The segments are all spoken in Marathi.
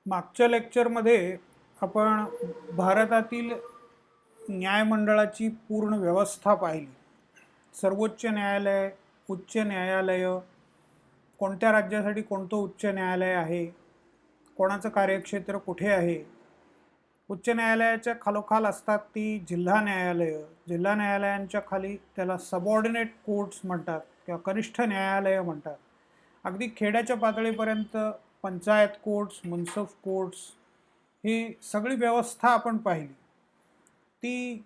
मागच्या लेक्चरमध्ये आपण भारतातील न्यायमंडळाची पूर्ण व्यवस्था पाहिली. सर्वोच्च न्यायालय, उच्च न्यायालय, कोणत्या राज्यासाठी कोणतं उच्च न्यायालय आहे, कोणाचं कार्यक्षेत्र कुठे आहे. उच्च न्यायालयाच्या खालोखाल असतात ती जिल्हा न्यायालय. जिल्हा न्यायालयांच्या खाली त्याला सबऑर्डिनेट कोर्ट्स म्हणतात किंवा कनिष्ठ न्यायालय म्हणतात. अगदी खेड्याच्या पातळीपर्यंत पंचायत कोर्ट्स, मुन्सिफ कोर्ट्स, ही सगळी व्यवस्था आपण पाहिली. ती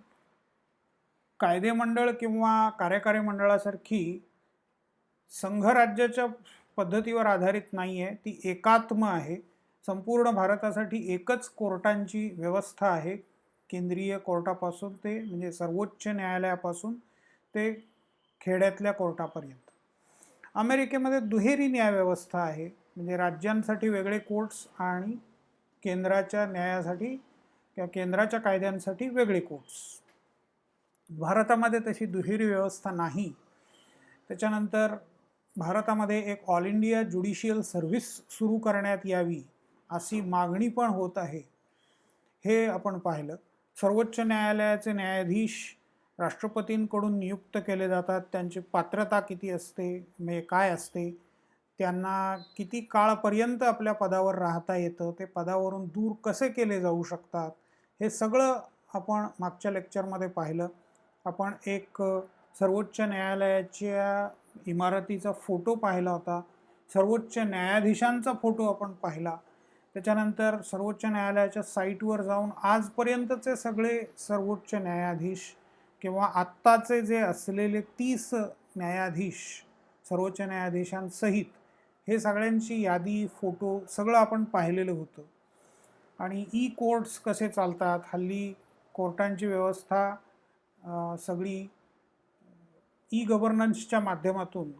कायदेमंडळ किंवा कार्यकारी मंडळासारखी संघराज्याच्या पद्धतीवर आधारित नाही आहे, ती एकात्म आहे. संपूर्ण भारतासाठी एकच कोर्टांची व्यवस्था आहे, केंद्रीय कोर्टापासून ते म्हणजे सर्वोच्च न्यायालयापासून ते खेड्यातल्या कोर्टापर्यंत. अमेरिकेमध्ये दुहेरी न्यायव्यवस्था आहे, म्हणजे राज्यांसाठी वेगळे कोर्ट्स आणि केंद्राच्या न्यायासाठी किंवा केंद्राच्या कायद्यांसाठी वेगळे कोर्ट्स. भारतामध्ये तशी दुहेरी व्यवस्था नाही. त्याच्यानंतर भारतामध्ये एक ऑल इंडिया ज्युडिशियल सर्व्हिस सुरू करण्यात यावी अशी मागणी पण होत आहे, हे आपण पाहिलं. सर्वोच्च न्यायालयाचे न्यायाधीश राष्ट्रपतींकडून नियुक्त केले जातात. त्यांची पात्रता किती असते, म्हणजे काय असते, त्यांना किती काळपर्यंत आपल्या पदावर राहता येतं, ते पदावरून दूर कसे केले जाऊ शकतात, हे सगळं आपण मागच्या लेक्चरमध्ये पाहिलं. आपण एक सर्वोच्च न्यायालयाच्या इमारतीचा फोटो पाहिला होता, सर्वोच्च न्यायाधीशांचा फोटो आपण पाहिला. त्याच्यानंतर सर्वोच्च न्यायालयाच्या साईटवर जाऊन आजपर्यंतचे सगळे सर्वोच्च न्यायाधीश किंवा आत्ताचे जे असलेले 30 न्यायाधीश सर्वोच्च न्यायाधीशांसहित हे सगळ्यांची यादी, फोटो सगळं आपण पाहिलेलं होतं. आणि ई कोर्ट्स कसे चालतात, हल्ली कोर्टांची व्यवस्था सगळी ई गव्हर्नन्सच्या माध्यमातून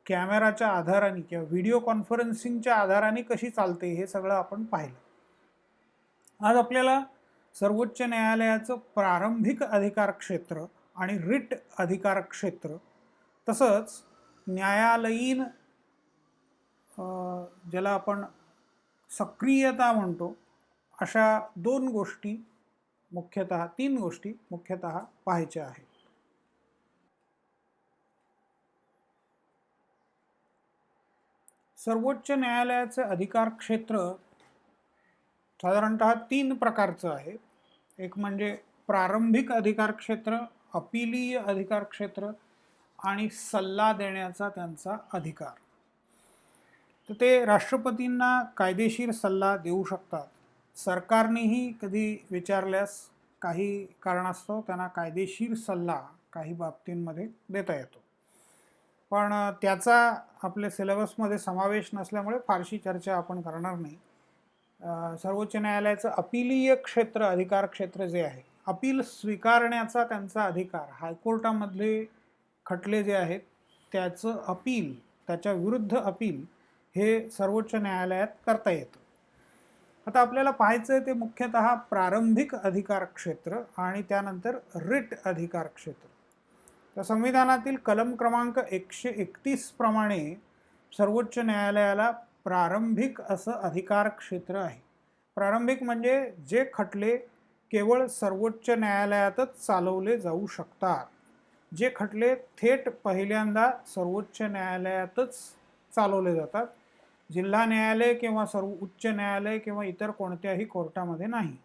कॅमेराच्या आधाराने किंवा व्हिडिओ कॉन्फरन्सिंगच्या आधाराने कशी चालते, हे सगळं आपण पाहिलं. आज आपल्याला सर्वोच्च न्यायालयाचं प्रारंभिक अधिकार क्षेत्र आणि रिट अधिकार क्षेत्र, तसंच न्यायालयीन ज्याला आपण सक्रियता म्हणतो, अशा तीन गोष्टी मुख्यतः पाहायच्या आहेत. सर्वोच्च न्यायालयाचे अधिकार क्षेत्र साधारणतः 3 प्रकारचं आहे. एक म्हणजे प्रारंभिक अधिकार क्षेत्र, अपीलीय अधिकार क्षेत्र आणि सल्ला देण्याचा त्यांचा अधिकार. तर ते राष्ट्रपतींना कायदेशीर सल्ला देऊ शकतात. सरकारनेही कधी विचारल्यास काही कारणास्तव त्यांना कायदेशीर सल्ला काही बाबतींमध्ये देता येतो. पण त्याचा आपल्या सिलेबसमध्ये समावेश नसल्यामुळे फारशी चर्चा आपण करणार नाही. सर्वोच्च न्यायालयाचं अपीलीय क्षेत्र, अधिकार क्षेत्र जे आहे, अपील स्वीकारण्याचा त्यांचा अधिकार, हायकोर्टामधले खटले जे आहेत त्याचं अपील, त्याच्या विरुद्ध अपील हे सर्वोच्च न्यायालयात करता येतं. आता आपल्याला पाहायचं आहे ते मुख्यतः प्रारंभिक अधिकार क्षेत्र आणि त्यानंतर रिट अधिकार क्षेत्र. तर संविधानातील कलम क्रमांक 131 प्रमाणे सर्वोच्च न्यायालयाला प्रारंभिक असं अधिकार क्षेत्र आहे. प्रारंभिक म्हणजे जे खटले केवळ सर्वोच्च न्यायालयातच चालवले जाऊ शकतात, जे खटले थेट पहिल्यांदा सर्वोच्च न्यायालयातच चालवले जातात, जिल्हा न्यायालय किंवा उच्च न्यायालय किंवा इतर कोणत्याही कोर्टामध्ये नाही.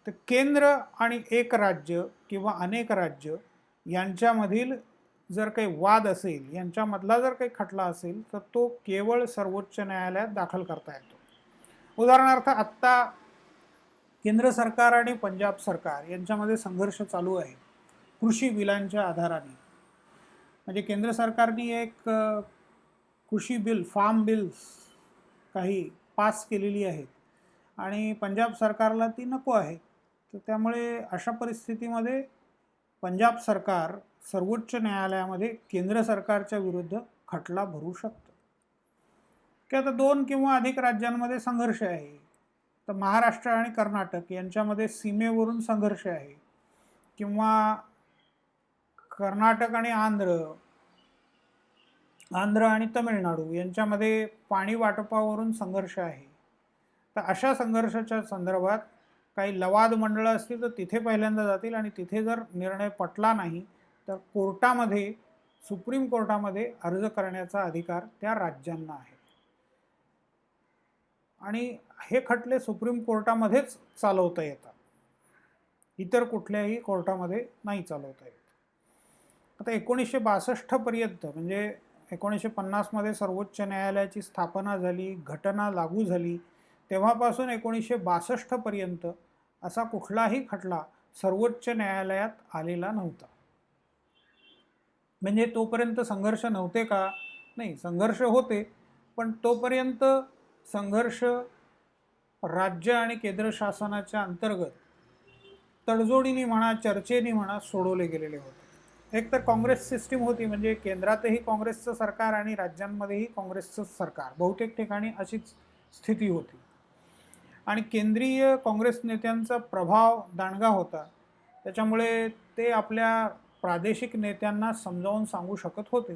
तर केंद्र आणि एक राज्य किंवा अनेक राज्य यांच्यामधील जर काही वाद असेल, यांच्यामधला जर काही खटला असेल, तर तो केवळ सर्वोच्च न्यायालयात दाखल करता येतो. उदाहरणार्थ आत्ता केंद्र सरकार आणि पंजाब सरकार यांच्यामध्ये संघर्ष चालू आहे कृषी बिलांच्या आधाराने. म्हणजे केंद्र सरकारने एक कृषी बिल, फार्म बिल्स काही पास केलेली आहेत आणि पंजाब सरकारला ती नको आहे. तर त्यामुळे अशा परिस्थितीमध्ये पंजाब सरकार सर्वोच्च न्यायालयामध्ये केंद्र सरकारच्या विरुद्ध खटला भरू शकतं. की आता 2 किंवा अधिक राज्यांमध्ये संघर्ष आहे, तर महाराष्ट्र आणि कर्नाटक यांच्यामध्ये सीमेवरून संघर्ष आहे, किंवा कर्नाटक आणि आंध्र आणि तमिळनाडू यांच्यामध्ये पाणी वाटपावरून संघर्ष आहे, तर अशा संघर्षाच्या संदर्भात काही लवाद मंडळं असतील तर तिथे पहिल्यांदा जातील आणि तिथे जर निर्णय पटला नाही तर कोर्टामध्ये, सुप्रीम कोर्टामध्ये अर्ज करण्याचा अधिकार त्या राज्यांना आहे आणि हे खटले सुप्रीम कोर्टामध्येच चालवता येतात, इतर कुठल्याही कोर्टामध्ये नाही चालवता येत. आता 1962 पर्यंत म्हणजे 1950 मध्ये सर्वोच्च न्यायालयाची स्थापना झाली, घटना लागू झाली, तेव्हापासून 1962 पर्यंत असा कुठलाही खटला सर्वोच्च न्यायालयात आलेला नव्हता. म्हणजे तोपर्यंत संघर्ष नव्हते का? नाही, संघर्ष होते, पण तोपर्यंत संघर्ष राज्य आणि केंद्र शासनाच्या अंतर्गत तडजोडीने म्हणा, चर्चेने म्हणा सोडवले गेलेले होते. एक तर काँग्रेस सिस्टीम होती, म्हणजे केंद्रातही काँग्रेसचं सरकार आणि राज्यांमध्येही काँग्रेसचं सरकार, बहुतेक ठिकाणी अशीच स्थिती होती आणि केंद्रीय काँग्रेस नेत्यांचा प्रभाव दांडगा होता. त्याच्यामुळे ते आपल्या प्रादेशिक नेत्यांना समजावून सांगू शकत होते.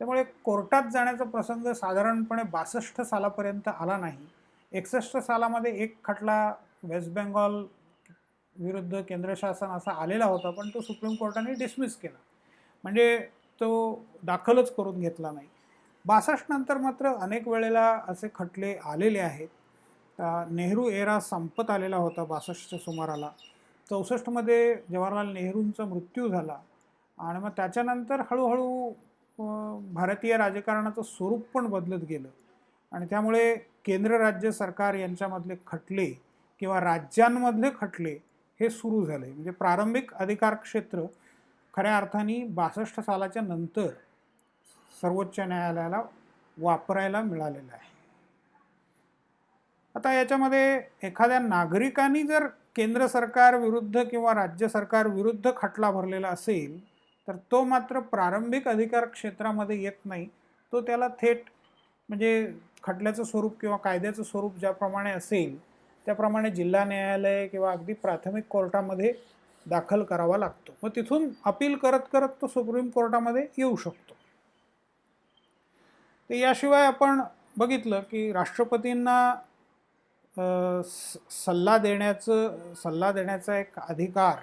त्यामुळे कोर्टात जाण्याचा प्रसंग साधारणपणे 62 सालापर्यंत आला नाही. 61 सालामध्ये एक खटला वेस्ट बेंगॉल विरुद्ध केंद्र शासन असा आलेला होता, पण तो सुप्रीम कोर्टाने डिसमिस केला, म्हणजे तो दाखलच करून घेतला नाही. 62 नंतर मात्र अनेक वेळेला असे खटले आलेले आहेत. नेहरू एरा संपत आलेला होता 62च्या सुमाराला. 64 मध्ये जवाहरलाल नेहरूंचा मृत्यू झाला आणि मग त्याच्यानंतर हळूहळू भारतीय राजकारणाचं स्वरूप पण बदलत गेलं आणि त्यामुळे केंद्र राज्य सरकार यांच्यामधले खटले किंवा राज्यांमधले खटले हे सुरू झाले. म्हणजे प्रारंभिक अधिकार क्षेत्र खऱ्या अर्थाने 62 सालाच्या नंतर सर्वोच्च न्यायालयाला वापरायला मिळालेलं आहे. आता याच्यामध्ये एखाद्या नागरिकांनी जर केंद्र सरकार विरुद्ध किंवा राज्य सरकार विरुद्ध खटला भरलेला असेल तर तो मात्र प्रारंभिक अधिकार क्षेत्रामध्ये येत नाही. तो त्याला थेट म्हणजे खटल्याचं स्वरूप किंवा कायद्याचं स्वरूप ज्याप्रमाणे असेल त्याप्रमाणे जिल्हा न्यायालय किंवा अगदी प्राथमिक कोर्टामध्ये दाखल करावा लागतो. मग तिथून अपील करत करत तो सुप्रीम कोर्टामध्ये येऊ शकतो. तर याशिवाय आपण बघितलं की राष्ट्रपतींना सल्ला देण्याचा एक अधिकार,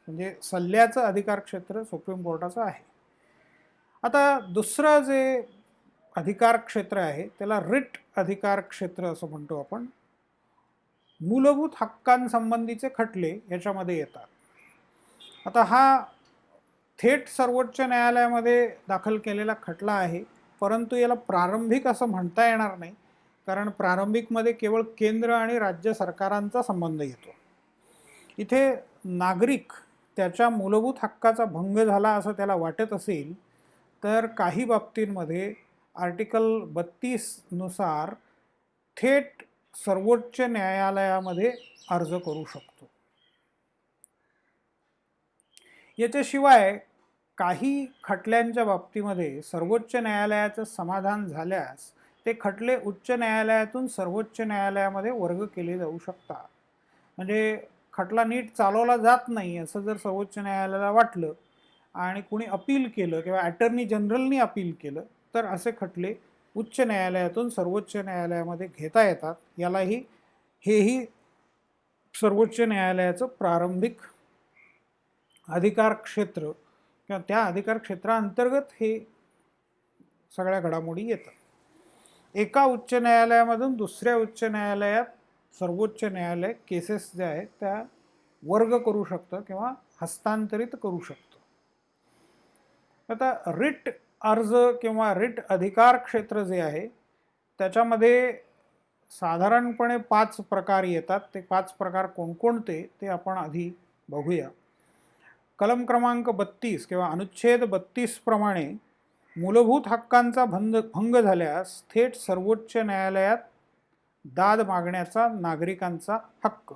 म्हणजे सल्ल्याचं अधिकार क्षेत्र सुप्रीम कोर्टाचं आहे. आता दुसरं जे अधिकार क्षेत्र आहे त्याला रिट अधिकार क्षेत्र असं म्हणतो आपण. मूलभूत हक्कांसंबंधीचे खटले याच्यामध्ये येतात. आता हा थेट सर्वोच्च न्यायालयामध्ये दाखल केलेला खटला आहे, परंतु याला प्रारंभिक असं म्हणता येणार नाही, कारण प्रारंभिकमध्ये केवळ केंद्र आणि राज्य सरकारांचा संबंध येतो. इथे नागरिक त्याच्या मूलभूत हक्काचा भंग झाला असं त्याला वाटत असेल तर काही बाबतींमध्ये आर्टिकल 32 नुसार थेट सर्वोच्च न्यायालयामध्ये अर्ज करू शकतो. याच्याशिवाय काही खटल्यांच्या बाबतीमध्ये सर्वोच्च न्यायालयाचं समाधान झाल्यास ते खटले उच्च न्यायालयातून सर्वोच्च न्यायालयामध्ये वर्ग केले जाऊ शकतात. म्हणजे खटला नीट चालवला जात नाही असं जर सर्वोच्च न्यायालयाला वाटलं आणि कुणी अपील केलं किंवा अटर्नी जनरलनी अपील केलं तर असे खटले उच्च न्यायालयातून सर्वोच्च न्यायालयामध्ये घेता येतात. हेही सर्वोच्च न्यायालयाचं प्रारंभिक अधिकार क्षेत्र किंवा त्या अधिकार क्षेत्राअंतर्गत हे सगळ्या घडामोडी येतात. एका उच्च न्यायालयामधून दुसऱ्या उच्च न्यायालयात सर्वोच्च न्यायालय केसेस ज्या आहेत त्या वर्ग करू शकतं किंवा हस्तांतरित करू शकतं. आता रिट अर्ज किंवा रिट अधिकार क्षेत्र जे आहे त्याच्यामध्ये साधारणपणे 5 प्रकार येतात. ते 5 प्रकार कोणकोणते ते आपण आधी बघूया. कलम क्रमांक 32 किंवा अनुच्छेद 32 प्रमाणे मूलभूत हक्कांचा भंग झाल्यास थेट सर्वोच्च न्यायालयात दाद मागण्याचा नागरिकांचा हक्क.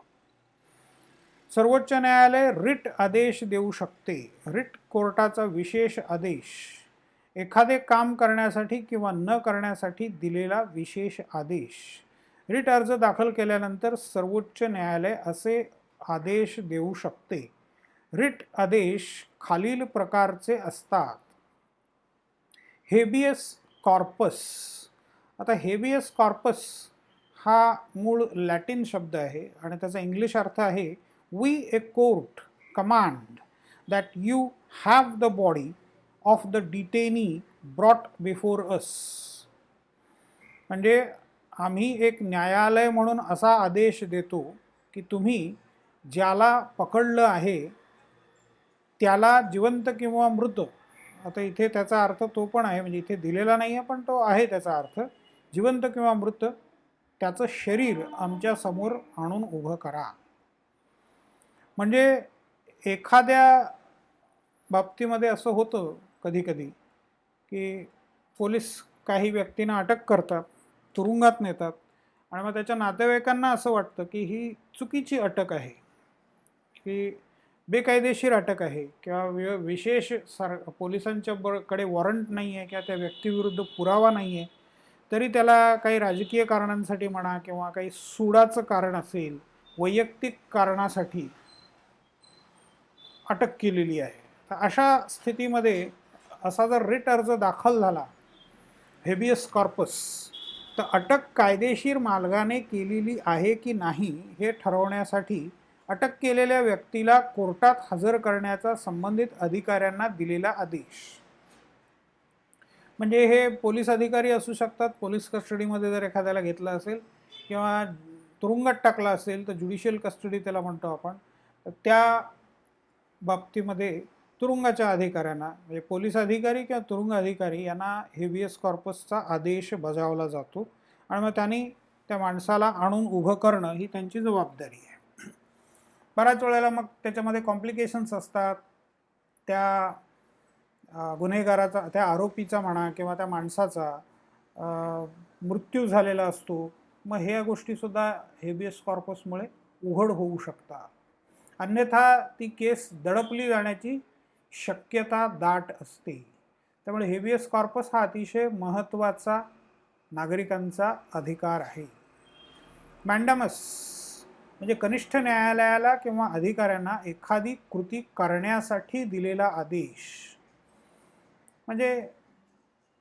सर्वोच्च न्यायालय रिट आदेश देऊ शकते. रिट कोर्टाचा विशेष आदेश, एखादे काम करण्यासाठी किंवा न करण्यासाठी दिलेला विशेष आदेश. रिट अर्ज दाखल केल्यानंतर सर्वोच्च न्यायालय असे आदेश देऊ शकते. रिट आदेश खालील प्रकारचे असतात. Habeas corpus. आता हेबियस कॉर्पस हा मूळ लॅटिन शब्द आहे आणि त्याचा इंग्लिश अर्थ आहे V a court command that you have the body of the detainee brought before us. म्हणजे आम्ही एक न्यायालय म्हणून असा आदेश देतो की तुम्ही ज्याला पकडलं आहे त्याला जिवंत किंवा मृत, आता इथे त्याचा अर्थ तो पण आहे, म्हणजे इथे दिलेला नाही आहे पण तो आहे त्याचा अर्थ, जिवंत किंवा मृत त्याचं शरीर आमच्या समोर आणून उभं करा. म्हणजे एखाद्या बाबतीमध्ये असं होतं कधी कधी की पोलीस काही व्यक्तींना अटक करतात, तुरुंगात नेतात आणि मग त्याच्या नातेवाईकांना असं वाटतं की ही चुकीची अटक आहे, की बेकायदेशीर अटक आहे किंवा विशेष पोलिसांच्या कडे वॉरंट नाही आहे किंवा त्या व्यक्तीविरुद्ध पुरावा नाही आहे, तरी त्याला काही राजकीय कारणांसाठी म्हणा किंवा काही सुडाचं कारण असेल, वैयक्तिक कारणासाठी अटक केलेली आहे. तर अशा स्थितीमध्ये असा जर रिट अर्ज दाखल झाला हेबियस कॉर्पस, तर अटक कायदेशीर मार्गाने केलेली आहे की नाही हे ठरवण्यासाठी अटक केलेल्या व्यक्तीला कोर्टात हजर करण्याचा संबंधित अधिकाऱ्यांना दिलेला आदेश. म्हणजे हे पोलीस अधिकारी असू शकतात, पोलीस कस्टडीमध्ये जर एखाद्याला घेतलं असेल किंवा तुरुंगात टाकला असेल तर ज्युडिशियल कस्टडी त्याला म्हणतो आपण, तर त्या बाबतीमध्ये तुरुंगाच्या अधिकाऱ्यांना म्हणजे पोलीस अधिकारी किंवा तुरुंग अधिकारी यांना हेबियस कॉर्पसचा आदेश बजावला जातो आणि मग त्यांनी त्या माणसाला आणून उभं करणं ही त्यांची जबाबदारी आहे. बऱ्याच वेळेला मग त्याच्यामध्ये कॉम्प्लिकेशन्स असतात, त्या गुन्हेगाराचा, त्या आरोपीचा म्हणा किंवा त्या माणसाचा मृत्यू झालेला असतो, मग ह्या गोष्टीसुद्धा हेबियस कॉर्पसमुळे उघड होऊ शकतात. अन्यथा ती केस दडपली जाण्याची शक्यता दाट असते. त्यामुळे हेबियस कॉर्पस हा अतिशय महत्त्वाचा नागरिकांचा अधिकार आहे. मॅन्डॅमस म्हणजे कनिष्ठ न्यायालयाला किंवा अधिकाऱ्यांना एखादी कृती करण्यासाठी दिलेला आदेश. म्हणजे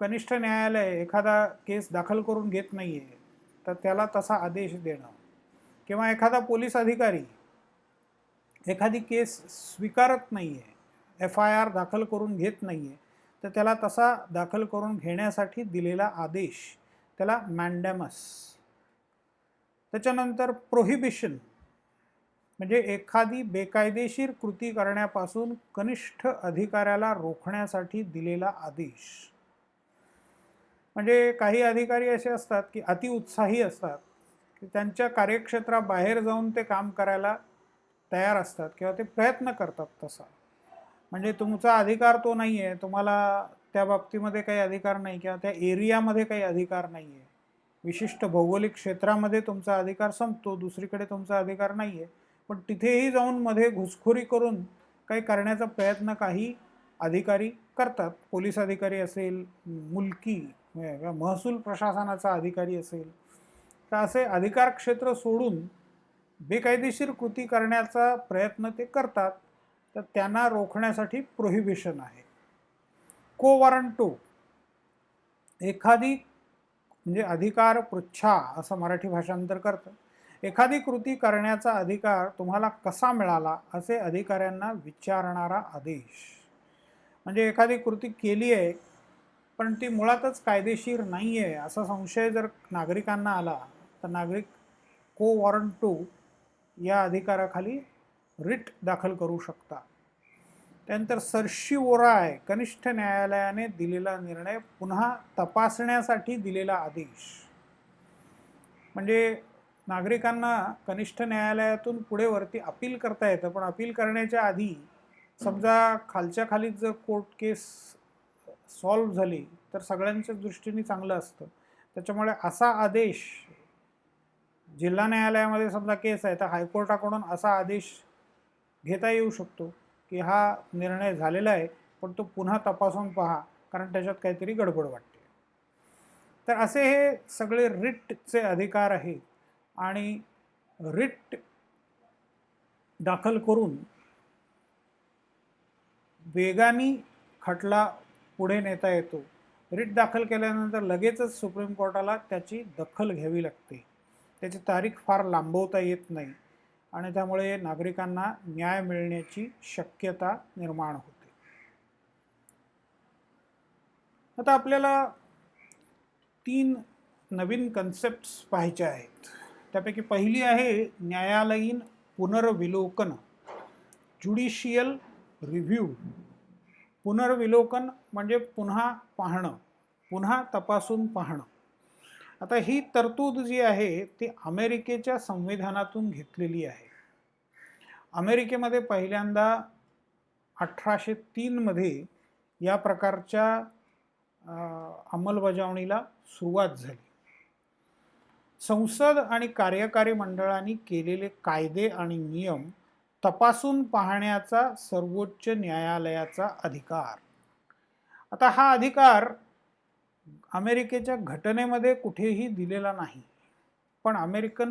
कनिष्ठ न्यायालय एखादा केस दाखल करून घेत नाही आहे तर त्याला तसा आदेश देणं, किंवा एखादा पोलीस अधिकारी एखादी केस स्वीकारत नाही आहे, FIR दाखल करून घेत नाही आहे, तर त्याला तसा दाखल करून घेण्यासाठी दिलेला आदेश, त्याला मॅन्डॅमस. त्याच्यानंतर प्रोहिबिशन म्हणजे एखादी बेकायदेशीर कृती करण्यापासून कनिष्ठ अधिकाऱ्याला रोखण्यासाठी दिलेला आदेश. म्हणजे काही अधिकारी असे असतात की अतिउत्साही असतात, की त्यांच्या कार्यक्षेत्राबाहेर जाऊन ते काम करायला तयार असतात किंवा ते प्रयत्न करतात तसा. म्हणजे तुमचा अधिकार तो नाही आहे, तुम्हाला त्या बाबतीमध्ये काही अधिकार नाही किंवा त्या एरियामध्ये काही अधिकार नाही आहे, विशिष्ट भौगोलिक क्षेत्रामध्ये तुमचा अधिकार संपतो, दुसरीकडे तुमचा अधिकार नाही आहे, पण तिथेही जाऊन मध्ये घुसखोरी करून काही करण्याचा प्रयत्न काही अधिकारी करतात. पोलीस अधिकारी असेल, मुलकी महसूल प्रशासनाचा अधिकारी असेल, तर असे अधिकार क्षेत्र सोडून बेकायदेशीर कृती करण्याचा प्रयत्न ते करतात, तर त्यांना रोखण्यासाठी प्रोहिबिशन आहे. को वॉरंटो एखादी म्हणजे अधिकार पृच्छा असं मराठी भाषांतर करतं. एखादी कृती करण्याचा अधिकार तुम्हाला कसा मिळाला असे अधिकाऱ्यांना विचारणारा आदेश. म्हणजे एखादी कृती केली आहे पण ती मुळातच कायदेशीर नाही आहे असा संशय जर नागरिकांना आला तर नागरिक को वॉरंटो या अधिकाराखाली रिट दाखल करू शकतात. त्यानंतर सर्शिओराय कनिष्ठ न्यायालयाने दिलेला निर्णय पुन्हा तपासण्यासाठी दिलेला आदेश. म्हणजे नागरिकांना कनिष्ठ न्यायालयातून पुढे वरती अपील करता येतं, पण अपील करण्याच्या आधी समजा खालच्या खालीच जर कोर्ट केस सॉल्व्ह झाली तर सगळ्यांच्या दृष्टीने चांगलं असतं. त्याच्यामुळे असा आदेश जिल्हा न्यायालयामध्ये समजा केस आहे तर हायकोर्टाकडून असा आदेश घेता येऊ शकतो की हा निर्णय झालेला आहे पण तो पुन्हा तपासून पहा कारण त्याच्यात काहीतरी गडबड वाटते. तर असे हे सगळे रिटचे अधिकार आहेत आणि रिट दाखल करून वेगाने खटला पुढे नेता येतो. रिट दाखल केल्यानंतर लगेचच सुप्रीम कोर्टाला त्याची दखल घ्यावी लागते. त्याची तारीख फार लांबवता येत नाही आणि त्यामुळे नागरिकांना न्याय मिळण्याची शक्यता निर्माण होते. आता आपल्याला 3 नवीन कन्सेप्ट्स पाहायच्या आहेत. त्यापैकी पहिली आहे न्यायालयीन पुनर्विलोकन, ज्युडिशियल रिव्ह्यू. पुनर्विलोकन म्हणजे पुन्हा पाहणं, पुन्हा तपासून पाहणं. आता ही तरतूद जी आहे ती अमेरिकेच्या संविधानातून घेतलेली आहे. अमेरिकेमध्ये पहिल्यांदा 1803 मध्ये या प्रकारच्या अंमलबजावणीला सुरुवात झाली. संसद आणि कार्यकारी मंडळांनी केलेले कायदे आणि नियम तपासून पाहण्याचा सर्वोच्च न्यायालयाचा अधिकार. आता हा अधिकार अमेरिकेच्या घटनेमध्ये कुठेही दिलेला नाही, पण अमेरिकेच्या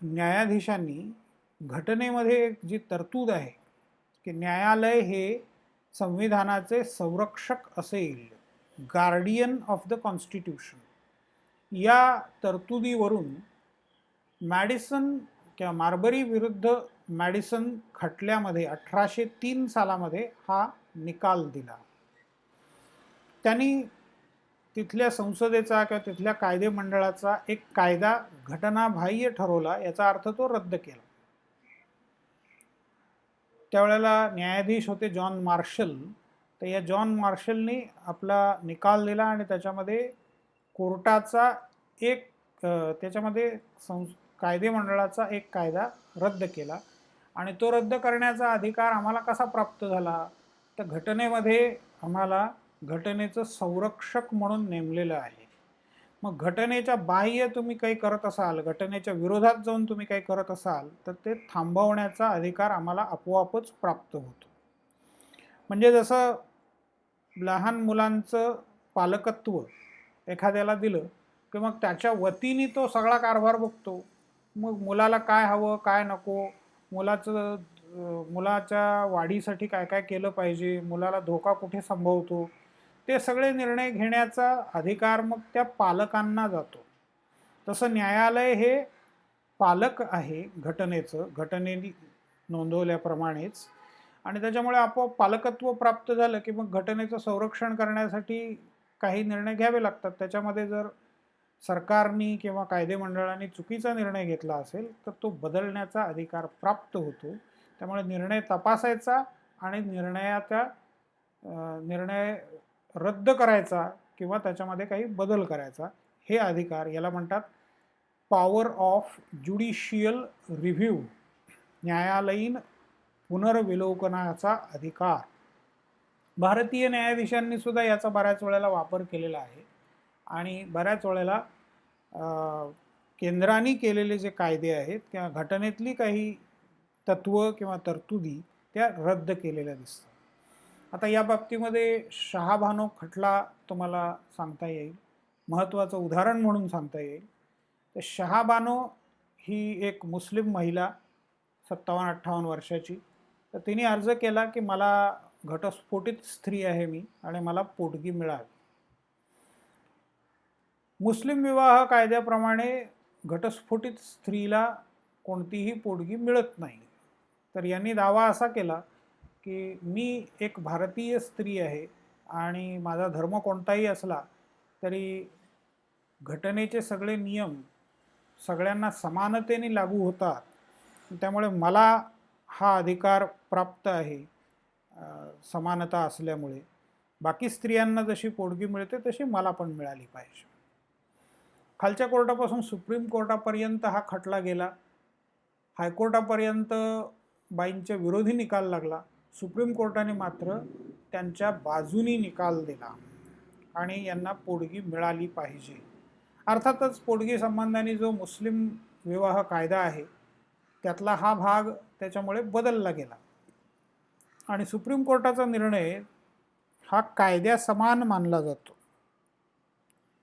न्यायाधीशांनी घटनेमध्ये जी तरतूद आहे की न्यायालय हे संविधानाचे संरक्षक असेल, गार्डियन ऑफ द कॉन्स्टिट्यूशन, या तरतुदीवरून मॅडिसन किंवा मार्बरी विरुद्ध मॅडिसन खटल्यामध्ये 1803 सालामध्ये हा निकाल दिला. त्यांनी तिथल्या संसदेचा किंवा तिथल्या कायदे मंडळाचा एक कायदा घटनाबाह्य ठरवला, याचा अर्थ तो रद्द केला. त्यावेळेला न्यायाधीश होते जॉन मार्शल. तर या जॉन मार्शलनी आपला निकाल दिला आणि त्याच्यामध्ये कोर्टाचा एक त्याच्यामध्ये कायदे मंडळाचा एक कायदा रद्द केला. आणि तो रद्द करण्याचा अधिकार आम्हाला कसा प्राप्त झाला, तर घटनेमध्ये आम्हाला घटनेचं संरक्षक म्हणून नेमलेलं आहे. मग घटनेच्या बाह्य तुम्ही काही करत असाल, घटनेच्या विरोधात जाऊन तुम्ही काही करत असाल, तर ते थांबवण्याचा अधिकार आम्हाला आपोआपच प्राप्त होतो. म्हणजे जसं लहान मुलांचं पालकत्व एखाद्याला दिलं की मग त्याच्या वतीने तो सगळा कारभार बघतो. मग मुलाला काय हवं, काय नको, मुलाच्या वाढीसाठी काय काय केलं पाहिजे, मुलाला धोका कुठे संभवतो, ते सगळे निर्णय घेण्याचा अधिकार मग त्या पालकांना जातो. तसं न्यायालय हे पालक आहे घटनेचं, घटनेने नोंदवल्याप्रमाणेच. आणि त्याच्यामुळे आपोआप पालकत्व प्राप्त झालं की मग घटनेचं संरक्षण करण्यासाठी काही निर्णय घ्यावे लागतात. त्याच्यामध्ये जर सरकारनी किंवा कायदे मंडळाने चुकीचा निर्णय घेतला असेल तर तो बदलण्याचा अधिकार प्राप्त होतो. त्यामुळे निर्णय तपासायचा आणि निर्णय रद्द करायचा किंवा त्याच्यामध्ये काही बदल करायचा, हे अधिकार, याला म्हणतात पॉवर ऑफ ज्युडिशियल रिव्ह्यू, न्यायालयीन पुनर्विलोकनाचा अधिकार. भारतीय न्यायाधीशांनी सुद्धा याचा बऱ्याच वेळेला वापर केलेला आहे आणि बऱ्याच वेळेला केंद्राने केलेले जे कायदे आहेत किंवा घटनेतली काही तत्व किंवा तरतुदी त्या रद्द केलेल्या दिसतात. आता या बाबतीमध्ये शहाबानो खटला तुम्हाला सांगता येईल, महत्त्वाचं उदाहरण म्हणून सांगता येईल. तर शहाबानो ही एक मुस्लिम महिला 57-58 वर्षाची. तर तिने अर्ज केला की मला घटस्फोटित स्त्री आहे मी आणि मला पोटगी मिळावी. मुस्लिम विवाह कायद्याप्रमाणे घटस्फोटित स्त्रीला कोणतीही पोटगी मिळत नाही. तर यांनी दावा असा केला की मी एक भारतीय स्त्री आहे आणि माझा धर्म कोणताही असला तरी घटनेचे सगळे नियम सगळ्यांना समानतेने लागू होतात, त्यामुळे मला हा अधिकार प्राप्त आहे समानता असल्यामुळे. बाकी स्त्रियांना जशी पोटगी मिळते तशी मला पण मिळाली पाहिजे. खालच्या कोर्टापासून सुप्रीम कोर्टापर्यंत हा खटला गेला. हायकोर्टापर्यंत बाईंच्या विरोधी निकाल लागला. सुप्रीम कोर्टाने मात्र त्यांच्या बाजूनी निकाल दिला आणि यांना पोटगी मिळाली पाहिजे. अर्थातच पोटगी संबंधाने जो मुस्लिम विवाह कायदा आहे त्यातला हा भाग त्याच्यामुळे बदलला गेला आणि सुप्रीम कोर्टाचा निर्णय हा कायद्यासमान मानला जातो.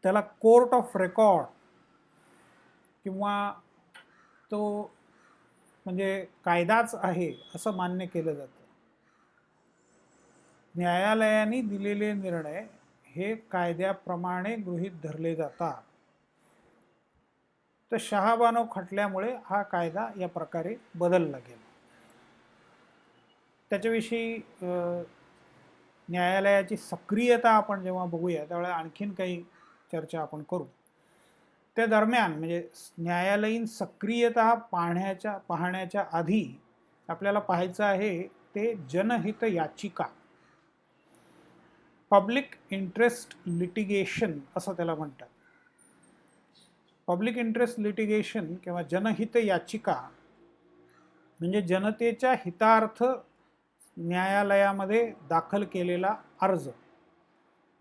त्याला कोर्ट ऑफ रेकॉर्ड किंवा तो म्हणजे कायदाच आहे असं मान्य केलं जातं. न्यायालयाने दिलेले निर्णय हे कायद्याप्रमाणे गृहीत धरले जातात. तर शहाबानो खटल्यामुळे हा कायदा या प्रकारे बदलला गेला. त्याच्याविषयी न्यायालयाची सक्रियता आपण जेव्हा बघूया त्यावेळेला आणखीन काही चर्चा आपण करू. त्या दरम्यान म्हणजे न्यायालयीन सक्रियता पाहण्याच्या आधी आपल्याला पाहायचं आहे ते जनहित याचिका, पब्लिक इंटरेस्ट लिटिगेशन असं त्याला म्हणतात. पब्लिक इंटरेस्ट लिटिगेशन किंवा जनहित याचिका म्हणजे जनतेच्या हितार्थ न्यायालयामध्ये दाखल केलेला अर्ज.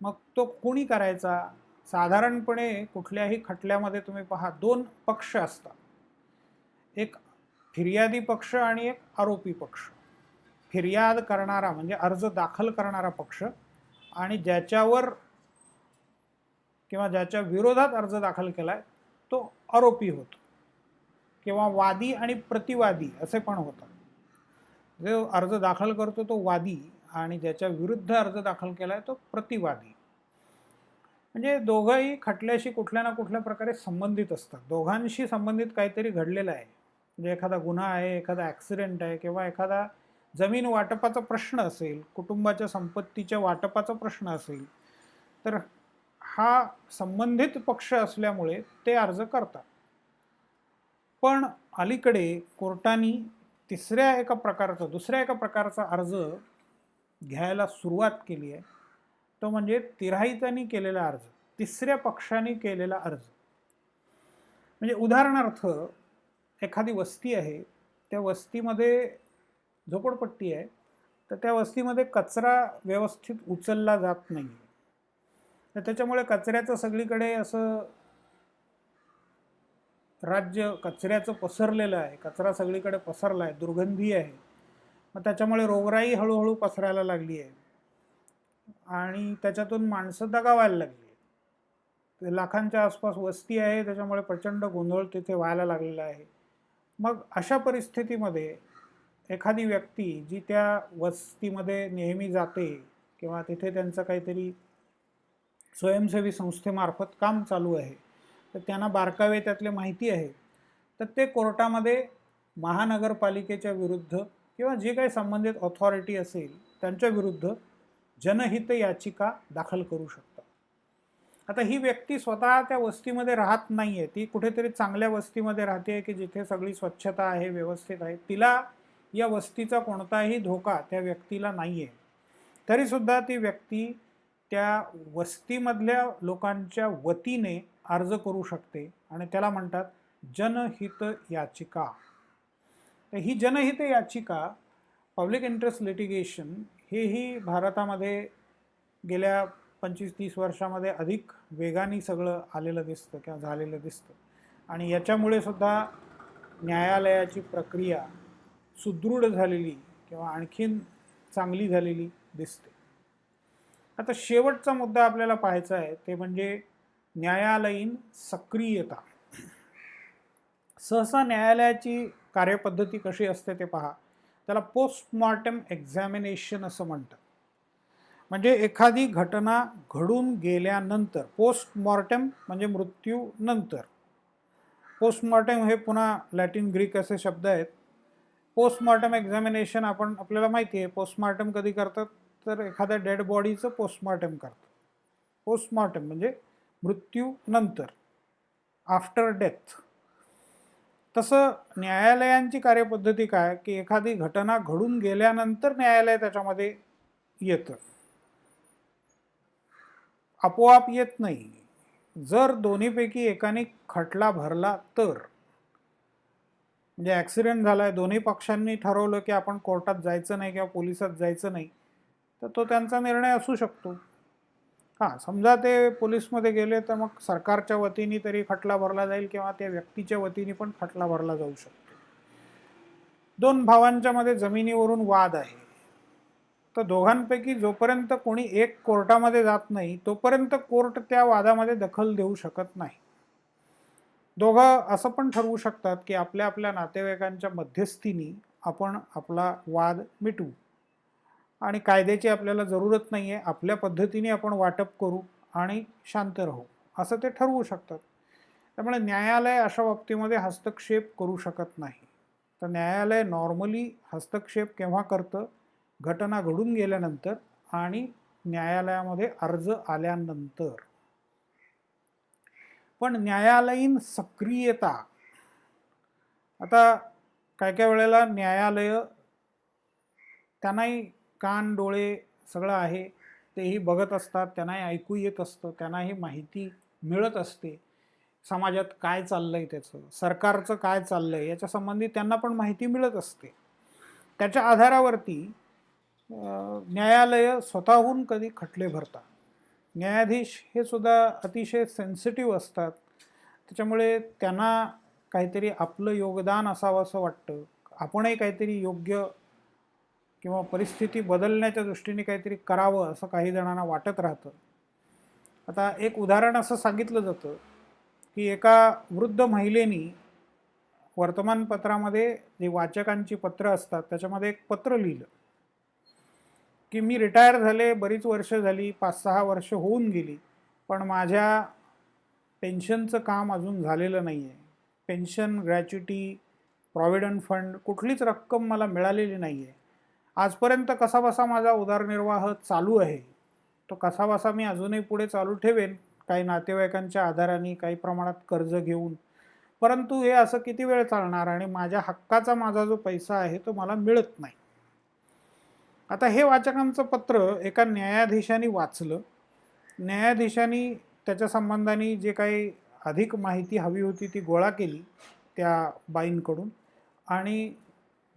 मग तो कोणी करायचा? साधारणपणे कुठल्याही खटल्यामध्ये तुम्ही पहा दोन पक्ष असतात, एक फिर्यादी पक्ष आणि एक आरोपी पक्ष. फिर्याद करणारा म्हणजे अर्ज दाखल करणारा पक्ष आणि ज्याच्यावर किंवा ज्याच्या विरोधात अर्ज दाखल केलाय तो आरोपी होतो, किंवा वादी आणि प्रतिवादी असे पण होतात. जो अर्ज दाखल करतो तो वादी आणि ज्याच्या विरुद्ध अर्ज दाखल केलाय तो प्रतिवादी. म्हणजे दोघंही खटल्याशी कुठल्या ना कुठल्या प्रकारे संबंधित असतात. दोघांशी संबंधित काहीतरी घडलेलं आहे, म्हणजे एखादा गुन्हा आहे, एखादा ॲक्सिडेंट आहे, किंवा एखादा जमीन वाटपाचा प्रश्न असेल, कुटुंबाच्या संपत्तीच्या वाटपाचा प्रश्न असेल, तर हा संबंधित पक्ष असल्यामुळे ते अर्ज करतात. पण अलीकडे कोर्टाने दुसऱ्या एका प्रकारचा अर्ज घ्यायला सुरुवात केली आहे. तो म्हणजे तिराहितांनी केलेला अर्ज, तिसऱ्या पक्षाने केलेला अर्ज. म्हणजे उदाहरणार्थ एखादी वस्ती आहे, त्या वस्तीमध्ये झोपडपट्टी आहे, तर त्या वस्तीमध्ये कचरा व्यवस्थित उचलला जात नाही, तर त्याच्यामुळे कचऱ्याचं सगळीकडे असं राज्य कचऱ्याचं पसरलेलं आहे, कचरा सगळीकडे पसरला आहे, दुर्गंधी आहे. मग त्याच्यामुळे रोगराई हळूहळू पसरायला लागली आहे आणि त्याच्यातून माणसं दगावायला लागली आहे. लाखांच्या आसपास वस्ती आहे, त्याच्यामुळे प्रचंड गोंधळ तिथे व्हायला लागलेला आहे. मग अशा परिस्थितीमध्ये एखादी व्यक्ती जी त्या वस्तीमध्ये नेहमी जाते किंवा तिथे त्यांचं काहीतरी स्वयंसेवी संस्थेमार्फत काम चालू आहे, तर त्यांना बारकावे त्यातले माहिती आहे, तर ते कोर्टामध्ये महानगरपालिकेच्या विरुद्ध किंवा जे काही संबंधित ऑथॉरिटी असेल त्यांच्या विरुद्ध जनहित याचिका दाखल करू शकतात. आता ही व्यक्ती स्वतः त्या वस्तीमध्ये राहत नाही आहे, ती कुठेतरी चांगल्या वस्तीमध्ये राहते की जिथे सगळी स्वच्छता आहे, व्यवस्थित आहे, तिला या वस्तीचा कोणताही धोका त्या व्यक्तीला नाही आहे. तरीसुद्धा ती व्यक्ती त्या वस्तीमधल्या लोकांच्या वतीने अर्ज करू शकते आणि त्याला म्हणतात जनहित याचिका. तर ही जनहित याचिका, पब्लिक इंटरेस्ट लिटिगेशन, हेही भारतामध्ये गेल्या 25-30 वर्षामध्ये अधिक वेगाने सगळं आलेलं दिसतं किंवा झालेलं दिसतं आणि याच्यामुळे सुद्धा न्यायालयाची प्रक्रिया सुदृढ झालेली किंवा आणखीन चांगली झालेली दिसते. आता शेवटचा मुद्दा आपल्याला पाहायचा आहे ते म्हणजे न्यायालयीन सक्रियता. सहसा न्यायालयाची कार्यपद्धती कशी असते ते पहा. त्याला पोस्टमॉर्टम एक्झामिनेशन असं म्हणतात. म्हणजे एखादी घटना घडून गेल्यानंतर, पोस्टमॉर्टम म्हणजे मृत्यूनंतर. पोस्टमॉर्टम हे पुन्हा लॅटिन ग्रीक असे शब्द आहेत. पोस्टमॉर्टम एक्झामिनेशन आपल्याला माहिती आहे. पोस्टमॉर्टम कधी करतात तर एखाद्या डेड बॉडीचं पोस्टमॉर्टम करतात. पोस्टमॉर्टम म्हणजे मृत्यूनंतर, आफ्टर डेथ. तसं न्यायालयांची कार्यपद्धती काय की एखादी घटना घडून गेल्यानंतर न्यायालय त्याच्यामध्ये येतं, आपोआप येत नाही. जर दोन्हीपैकी एकाने खटला भरला तर, म्हणजे ॲक्सिडेंट झाला आहे, दोन्ही पक्षांनी ठरवलं की आपण कोर्टात जायचं नाही किंवा पोलिसात जायचं नाही, तर तो त्यांचा निर्णय असू शकतो. हां, समजा ते पोलीसमध्ये गेले तर मग सरकारच्या वतीने तरी खटला भरला जाईल किंवा त्या व्यक्तीच्या वतीने पण खटला भरला जाऊ शकतो. दोन भावांच्या मध्ये जमिनीवरून वाद आहे, तर दोघांपैकी जोपर्यंत कोणी एक कोर्टामध्ये जात नाही तोपर्यंत कोर्ट त्या वादामध्ये दखल देऊ शकत नाही. दोघं असं पण ठरवू शकतात की आपल्या नातेवाईकांच्या मध्यस्थीने आपण आपला वाद मिटवू. आणि कायद्याची आपल्याला जरूरत नाही आहे, आपल्या पद्धतीने आपण वाटप करू आणि शांत राहू, असं ते ठरवू शकतात. त्यामुळे न्यायालय अशा बाबतीमध्ये हस्तक्षेप करू शकत नाही. तर न्यायालय नॉर्मली हस्तक्षेप केव्हा करतं? घटना घडून गेल्यानंतर आणि न्यायालयामध्ये अर्ज आल्यानंतर. पण न्यायालयीन सक्रियता, आता काय काय वेळेला न्यायालय त्यांनाही कान डोळे सगळं आहे, तेही बघत असतात, त्यांनाही ऐकू येत असतं, त्यांनाही माहिती मिळत असते, समाजात काय चाललंय, त्याचं सरकारचं काय चाललंय याच्या संबंधी त्यांना पण माहिती मिळत असते. त्याच्या आधारावरती न्यायालय स्वतःहून कधी खटले भरतात. न्यायाधीश हे सुद्धा अतिशय सेन्सिटिव्ह असतात, त्याच्यामुळे त्यांना काहीतरी आपलं योगदान असावं असं वाटतं, आपणही काहीतरी योग्य किंवा परिस्थिती बदलण्याच्या दृष्टीने काहीतरी करावं असं काही जणांना वाटत राहतं. आता एक उदाहरण असं सांगितलं जातं की एका वृद्ध महिलेनी वर्तमानपत्रामध्ये जे वाचकांची पत्र असतात त्याच्यामध्ये एक पत्र लिहिलं की मी रिटायर झाले, बरीच वर्ष झाली, 5-6 वर्ष होऊन गेली, पण माझ्या पेन्शनचं काम अजून झालेलं नाही आहे. पेन्शन, ग्रॅच्युटी, प्रॉव्हिडंट फंड कुठलीच रक्कम मला मिळालेली नाही आहे. आजपर्यंत कसाबसा माझा उदरनिर्वाह चालू आहे, तो कसाबसा मी अजूनही पुढे चालू ठेवेन, काही नातेवाईकांच्या आधाराने, काही प्रमाणात कर्ज घेऊन, परंतु हे असं किती वेळ चालणार आणि माझ्या हक्काचा माझा जो पैसा आहे तो मला मिळत नाही. आता हे वाचकांचं पत्र एका न्यायाधीशाने वाचलं. न्यायाधीशाने त्याच्या संबंधाने जे काही अधिक माहिती हवी होती ती गोळा केली त्या बाईंकडून, आणि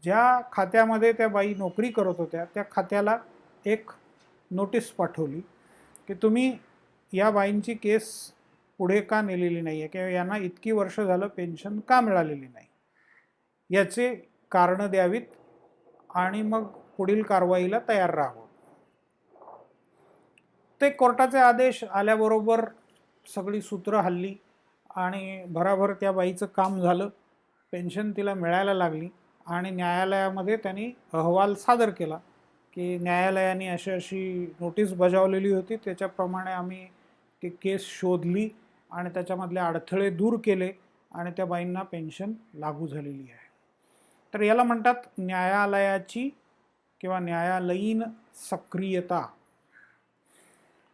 ज्या खात्यामध्ये त्या बाई नोकरी करत होत्या त्या खात्याला एक नोटीस पाठवली की तुम्ही या बाईंची केस पुढे का नेलेली नाही आहे किंवा यांना इतकी वर्ष झालं पेन्शन का मिळालेली नाही, याचे कारणं द्यावीत आणि मग पुढील कारवाईला तयार राहावं. ते कोर्टाचे आदेश आल्याबरोबर सगळी सूत्र हल्ली आणि भराभर त्या बाईचं काम झालं, पेन्शन तिला मिळायला लागली आणि न्यायालयामध्ये त्यांनी अहवाल सादर केला की न्यायालयाने अशी अशी नोटीस बजावलेली होती, त्याच्याप्रमाणे आम्ही ती केस शोधली आणि त्याच्यामधले अडथळे दूर केले आणि त्या बाईंना पेन्शन लागू झालेली आहे. तर याला म्हणतात न्यायालयाची किंवा न्यायालयीन सक्रियता.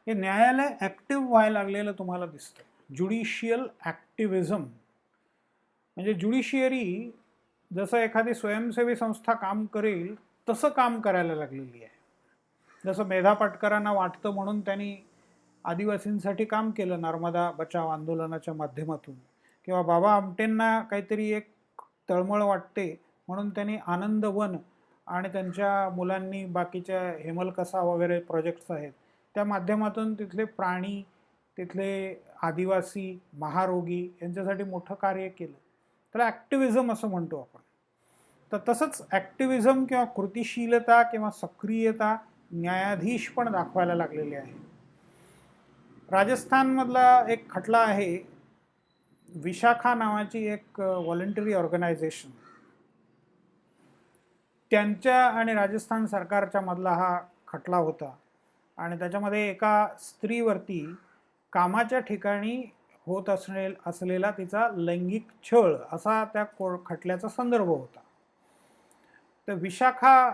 हे न्यायालय ॲक्टिव्ह व्हायला लागलेलं तुम्हाला दिसतं. ज्युडिशियल ॲक्टिव्हिझम म्हणजे ज्युडिशियरी जसं एखादी स्वयंसेवी संस्था काम करेल तसं काम करायला लागलेली आहे. जसं मेधा पाटकरांना वाटतं म्हणून त्यांनी आदिवासींसाठी काम केलं नर्मदा बचाव आंदोलनाच्या माध्यमातून, किंवा बाबा आमटेंना काहीतरी एक तळमळ वाटते म्हणून त्यांनी आनंदवन आणि त्यांच्या मुलांनी बाकीच्या हेमलकसा वगैरे प्रोजेक्ट्स आहेत त्या माध्यमातून तिथले प्राणी, तिथले आदिवासी, महारोगी यांच्यासाठी मोठं कार्य केलं. त्याला ॲक्टिव्हिझम असं म्हणतो आपण. तर तसंच ॲक्टिव्हिझम किंवा कृतिशीलता किंवा सक्रियता न्यायाधीश पण दाखवायला लागलेले आहे. राजस्थानमधला एक खटला आहे, विशाखा नावाची एक व्हॉलंटरी ऑर्गनायझेशन, त्यांच्या आणि राजस्थान सरकारच्या मधला हा खटला होता आणि त्याच्यामध्ये एका स्त्रीवरती कामाच्या ठिकाणी होत असलेला तिचा लैंगिक छळ असा त्या खटल्याचा संदर्भ होता. तर विशाखा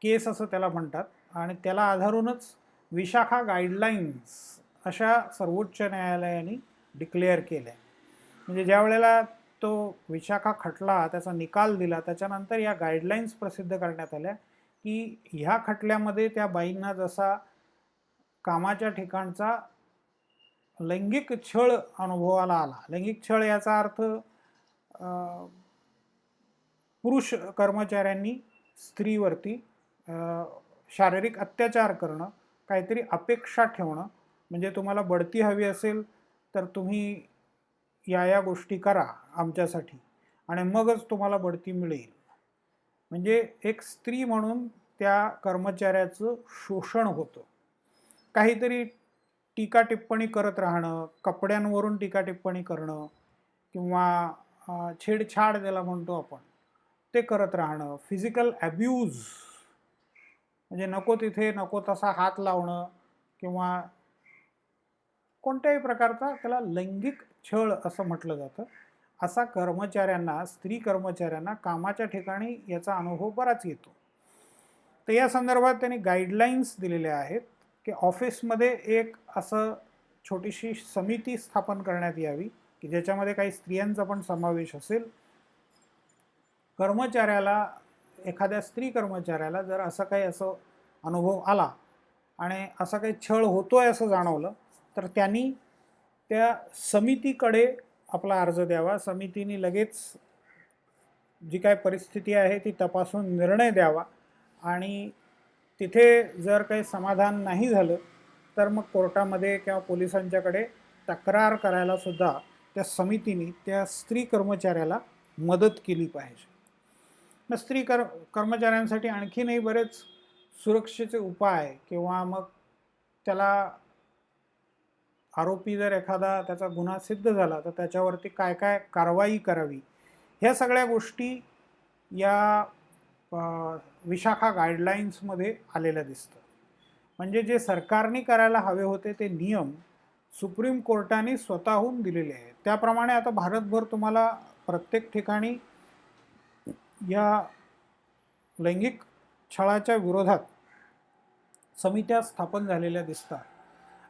केस असं त्याला म्हणतात आणि त्याला आधारूनच विशाखा गाईडलाईन्स अशा सर्वोच्च न्यायालयाने डिक्लेअर केल्या. म्हणजे ज्या वेळेला तो विशाखा खटला त्याचा निकाल दिला त्याच्यानंतर या गाईडलाईन्स प्रसिद्ध करण्यात आल्या की ह्या खटल्यामध्ये त्या बाईंना जसा कामाच्या ठिकाणचा लैंगिक छळ अनुभवाला आला, लैंगिक छळ याचा अर्थ पुरुष कर्मचाऱ्यांनी स्त्रीवरती शारीरिक अत्याचार करणं, काहीतरी अपेक्षा ठेवणं, म्हणजे तुम्हाला बढती हवी असेल तर तुम्ही या गोष्टी करा आमच्यासाठी आणि मगच तुम्हाला बढती मिळेल. म्हणजे एक स्त्री म्हणून त्या कर्मचाऱ्याचं शोषण होतं. काहीतरी टीका टिप्पणी करत राहणं, कपड्यांवरून टीका टिप्पणी करणं किंवा छेडछाड ज्याला म्हणतो आपण ते करत राहणं, फिजिकल ॲब्यूज म्हणजे नको तिथे नको तसा हात लावणं किंवा कोणत्याही प्रकारचा त्याला लैंगिक छळ असं म्हटलं जातं. असा कर्मचाऱ्यांना, स्त्री कर्मचाऱ्यांना कामाच्या ठिकाणी याचा अनुभव बराच येतो. तर या संदर्भात त्यांनी गाईडलाईन्स दिलेल्या आहेत की ऑफिसमध्ये एक असं छोटीशी समिती स्थापन करण्यात यावी की ज्याच्यामध्ये काही स्त्रियांचा पण समावेश असेल. कर्मचाऱ्याला, एखाद्या स्त्री कर्मचाऱ्याला जर असं काही असं अनुभव आला आणि असा काही छळ होतोय असं जाणवलं तर त्यांनी त्या समितीकडे आपला अर्ज द्यावा. समितीने लगेच जी काय परिस्थिती आहे ती तपासून निर्णय द्यावा आणि तिथे जर काही समाधान नाही झालं तर मग कोर्टामध्ये किंवा पोलिसांच्याकडे तक्रार करायला सुद्धा त्या समितीने त्या स्त्री कर्मचाऱ्याला मदत केली पाहिजे. मग स्त्री कर्मचाऱ्यांसाठी आणखीनही बरेच सुरक्षेचे उपाय किंवा मग त्याला आरोपी जर एखादा त्याचा गुन्हा सिद्ध झाला तर त्याच्यावरती काय काय कारवाई करावी ह्या सगळ्या गोष्टी या विशाखा गाईडलाईन्समध्ये आलेल्या दिसतं. म्हणजे जे सरकारने करायला हवे होते ते नियम सुप्रीम कोर्टाने स्वतःहून दिलेले आहेत. त्याप्रमाणे आता भारतभर तुम्हाला प्रत्येक ठिकाणी या लैंगिक छळाच्या विरोधात समित्या स्थापन झालेल्या दिसतात.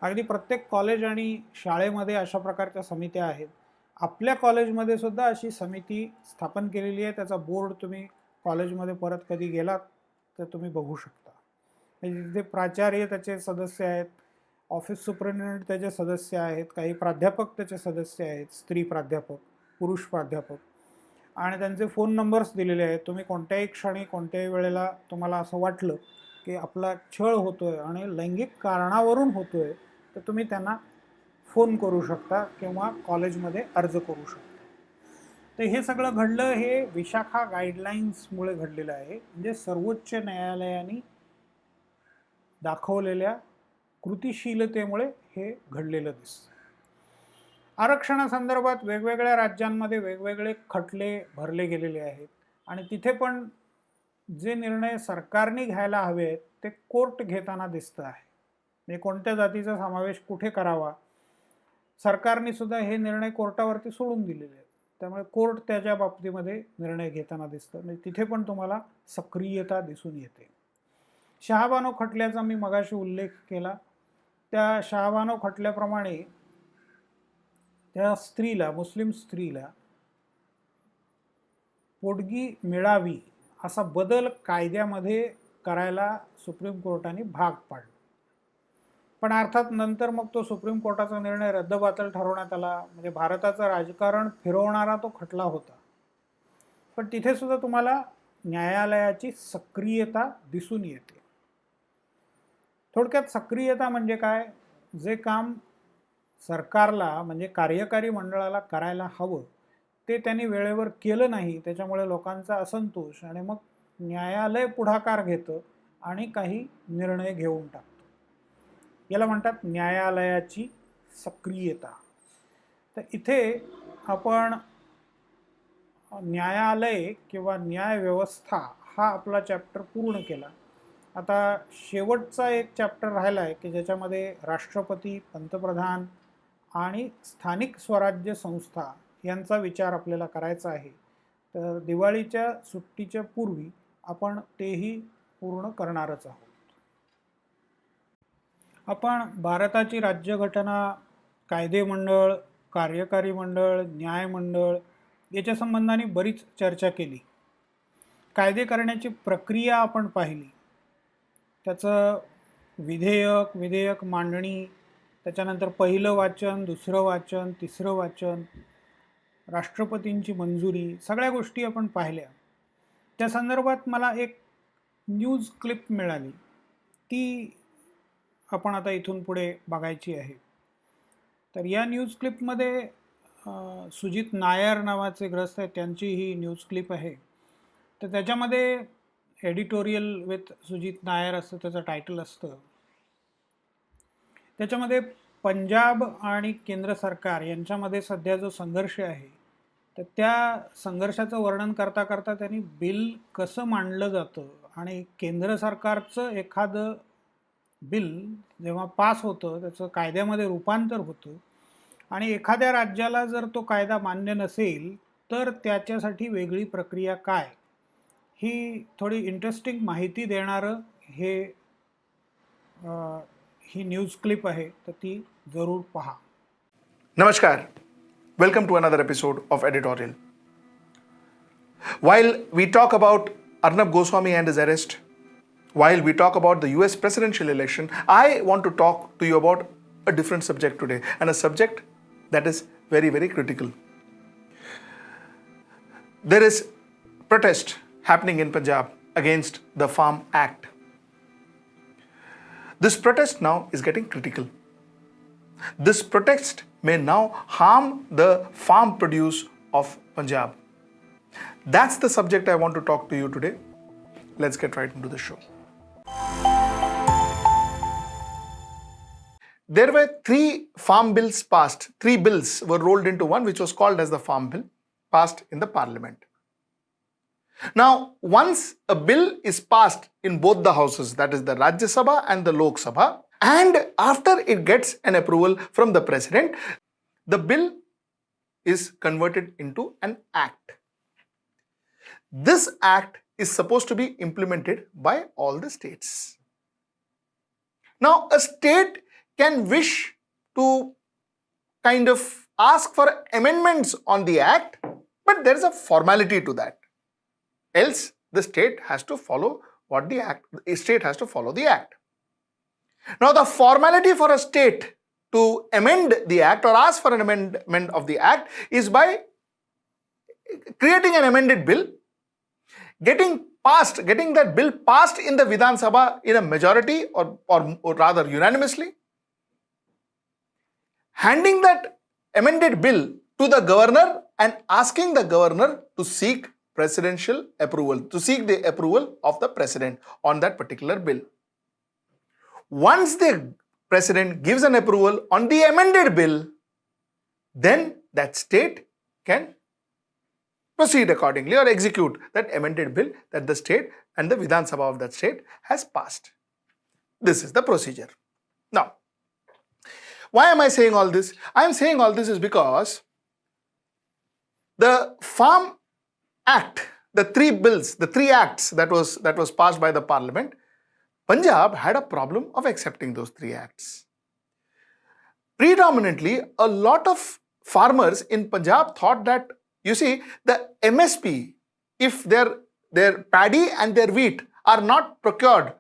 अगदी प्रत्येक कॉलेज आणि शाळेमध्ये अशा प्रकारच्या समित्या आहेत. आपल्या कॉलेजमध्ये सुद्धा अशी समिती स्थापन केलेली आहे. त्याचा बोर्ड तुम्ही कॉलेजमध्ये परत कधी गेलात तर तुम्ही बघू शकता. तिथे प्राचार्य त्याचे सदस्य आहेत, ऑफिस सुपरिटेंडेंट त्याचे सदस्य आहेत, काही प्राध्यापक त्याचे सदस्य आहेत, स्त्री प्राध्यापक, पुरुष प्राध्यापक, आणि त्यांचे फोन नंबर्स दिलेले आहेत. तुम्ही कोणत्याही क्षणी कोणत्याही वेळेला तुम्हाला असं वाटलं की आपला छळ होतोय आणि लैंगिक कारणावरून होतोय तर तुम्ही त्यांना फोन करू शकता किंवा कॉलेजमध्ये अर्ज करू शकता. तर हे सगळं घडलं हे विशाखा गाईडलाईन्समुळे घडलेलं आहे. म्हणजे सर्वोच्च न्यायालयाने दाखवलेल्या कृतिशीलतेमुळे हे घडलेलं दिसतं. आरक्षणासंदर्भात वेगवेगळ्या राज्यांमध्ये वेगवेगळे खटले भरले गेलेले आहेत आणि तिथे पण जे निर्णय सरकारने घ्यायला हवे आहेत ते कोर्ट घेताना दिसतं आहे. म्हणजे कोणत्या जातीचा समावेश कुठे करावा सरकारने सुद्धा हे निर्णय कोर्टावरती सोडून दिलेले आहेत. त्यामुळे कोर्ट त्याच्या बाबतीमध्ये निर्णय घेताना दिसतं. म्हणजे तिथे पण तुम्हाला सक्रियता दिसून येते. शहाबानो खटल्याचा मी मगाशी उल्लेख केला. त्या शहाबानो खटल्याप्रमाणे त्या स्त्रीला, मुस्लिम स्त्रीला पोटगी मिळावी असा बदल कायद्यामध्ये करायला सुप्रीम कोर्टाने भाग पाडलं. पण अर्थात नंतर मग तो सुप्रीम कोर्टाचा निर्णय रद्दबातल ठरवण्यात आला. म्हणजे भारताचं राजकारण फिरवणारा तो खटला होता. पण तिथे सुद्धा तुम्हाला न्यायालयाची सक्रियता दिसून येते. थोडक्यात सक्रियता म्हणजे काय, जे काम सरकारला म्हणजे कार्यकारी मंडळाला करायला हवं ते त्यांनी वेळेवर केलं नाही, त्याच्यामुळे लोकांचा असंतोष आणि मग न्यायालय पुढाकार घेतं आणि काही निर्णय घेऊन टाकतं. याला म्हणतात न्यायालयाची सक्रियता. तर इथे आपण न्यायालय किंवा न्यायव्यवस्था हा आपला चॅप्टर पूर्ण केला. आता शेवटचा एक चॅप्टर राहिला आहे की ज्याच्यामध्ये राष्ट्रपती, पंतप्रधान आणि स्थानिक स्वराज्य संस्था यांचा विचार आपल्याला करायचा आहे. तर दिवाळीच्या सुट्टीच्या पूर्वी आपण तेही पूर्ण करणारच आहोत. आपण भारताची राज्यघटना, कायदेमंडळ, कार्यकारी मंडळ, न्यायमंडळ याच्या संबंधाने बरीच चर्चा केली. कायदे करण्याची प्रक्रिया आपण पाहिली. त्याचं विधेयक मांडणी, त्याच्यानंतर पहिलं वाचन, दुसरं वाचन, तिसरं वाचन, राष्ट्रपतींची मंजुरी, सगळ्या गोष्टी आपण पाहिल्या. त्या संदर्भात मला एक न्यूज क्लिप मिळाली, ती आपण आता इथून पुढे बघायची आहे. तर या न्यूज क्लिपमध्ये सुजित नायर नावाचे ग्रस्त आहेत त्यांची ही न्यूज क्लिप आहे. तर त्याच्यामध्ये एडिटोरियल विथ सुजित नायर असं त्याचं टायटल असतं. त्याच्यामध्ये पंजाब आणि केंद्र सरकार यांच्यामध्ये सध्या जो संघर्ष आहे तर त्या संघर्षाचं वर्णन करता करता त्यांनी बिल कसं मांडलं जातं आणि केंद्र सरकारचं एखादं बिल जेव्हा पास होतं त्याचं कायद्यामध्ये रूपांतर होतं आणि एखाद्या राज्याला जर तो कायदा मान्य नसेल तर त्याच्यासाठी वेगळी प्रक्रिया काय, ही थोडी इंटरेस्टिंग माहिती देणारं ही न्यूज क्लिप आहे, तर ती जरूर पहा. Namaskar. Welcome to another episode of Editorial. While we talk about Arnab Goswami and his arrest, while we talk about the US presidential election, I want to talk to you about a different subject today, and a subject that is very, very critical. There is protest happening in Punjab against the Farm Act. This protest now is getting critical. This protest may now harm the farm produce of Punjab. That's the subject I want to talk to you today. Let's get right into the show. There were 3 farm bills passed. 3 bills were rolled into one, which was called as the Farm Bill, passed in the parliament. Now, once a bill is passed in both the houses, that is the Rajya Sabha and the Lok Sabha, and after it gets an approval from the president, the bill is converted into an act. This act is supposed to be implemented by all the states. Now, a state can wish to kind of ask for amendments on the act, but there is a formality to that. Else, the state has to follow the state has to follow the act. Now, the formality for a state to amend the act or ask for an amendment of the act is by creating an amended bill, getting that bill passed in the Vidhan Sabha in a majority or rather unanimously, handing that amended bill to the governor and asking the governor to seek presidential approval, to seek the approval of the president on that particular bill. Once the president gives an approval on the amended bill, then that state can proceed accordingly or execute that amended bill that the state and the Vidhan Sabha of that state has passed. This is the procedure. Now, why am I saying all this? I am saying all this is because the Farm Act, the 3 bills, the 3 acts that was passed by the parliament, Punjab had a problem of accepting those 3 acts. Predominantly, a lot of farmers in Punjab thought that, you see, the MSP, if their paddy and their wheat are not procured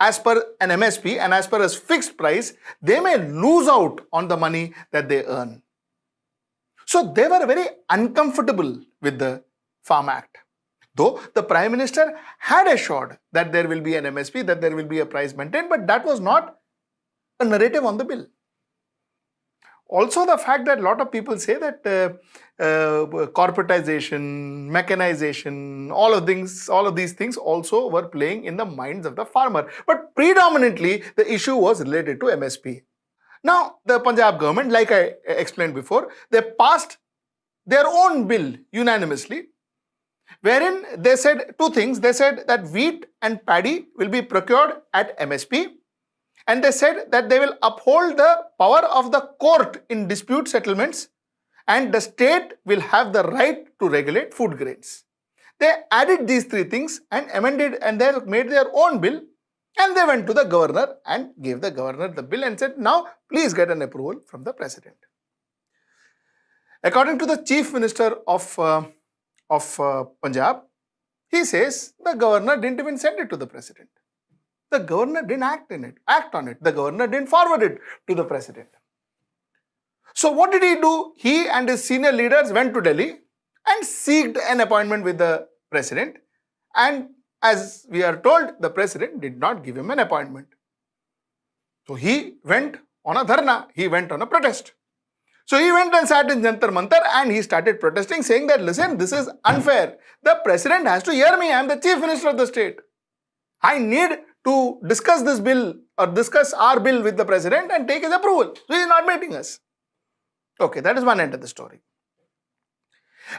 as per an MSP and as per a fixed price, they may lose out on the money that they earn. So they were very uncomfortable with the Farm Act. Though the Prime Minister had assured that there will be an MSP, that there will be a price maintained, but that was not a narrative on the bill. Also, the fact that a lot of people say that corporatization, mechanization, all of these things also were playing in the minds of the farmer. But predominantly, the issue was related to MSP. Now, the Punjab government, like I explained before, they passed their own bill unanimously, wherein they said 2 things. They said that wheat and paddy will be procured at MSP, and they said that they will uphold the power of the court in dispute settlements, and the state will have the right to regulate food grains. They added these 3 things and amended, and they made their own bill, and they went to the governor and gave the governor the bill and said, now please get an approval from the president. According to the chief minister of Punjab, he says the governor didn't even send it to the president. The governor didn't act on it. The governor didn't forward it to the president. So what did he do? He and his senior leaders went to Delhi and sought an appointment with the president. And as we are told, the president did not give him an appointment. So he went on a dharna. He went on a protest. So he went and sat in Jantar Mantar and he started protesting, saying that, listen, this is unfair. The president has to hear me. I am the chief minister of the state. I need to discuss this bill or discuss our bill with the president and take his approval. So he is not meeting us. Okay, that is one end of the story.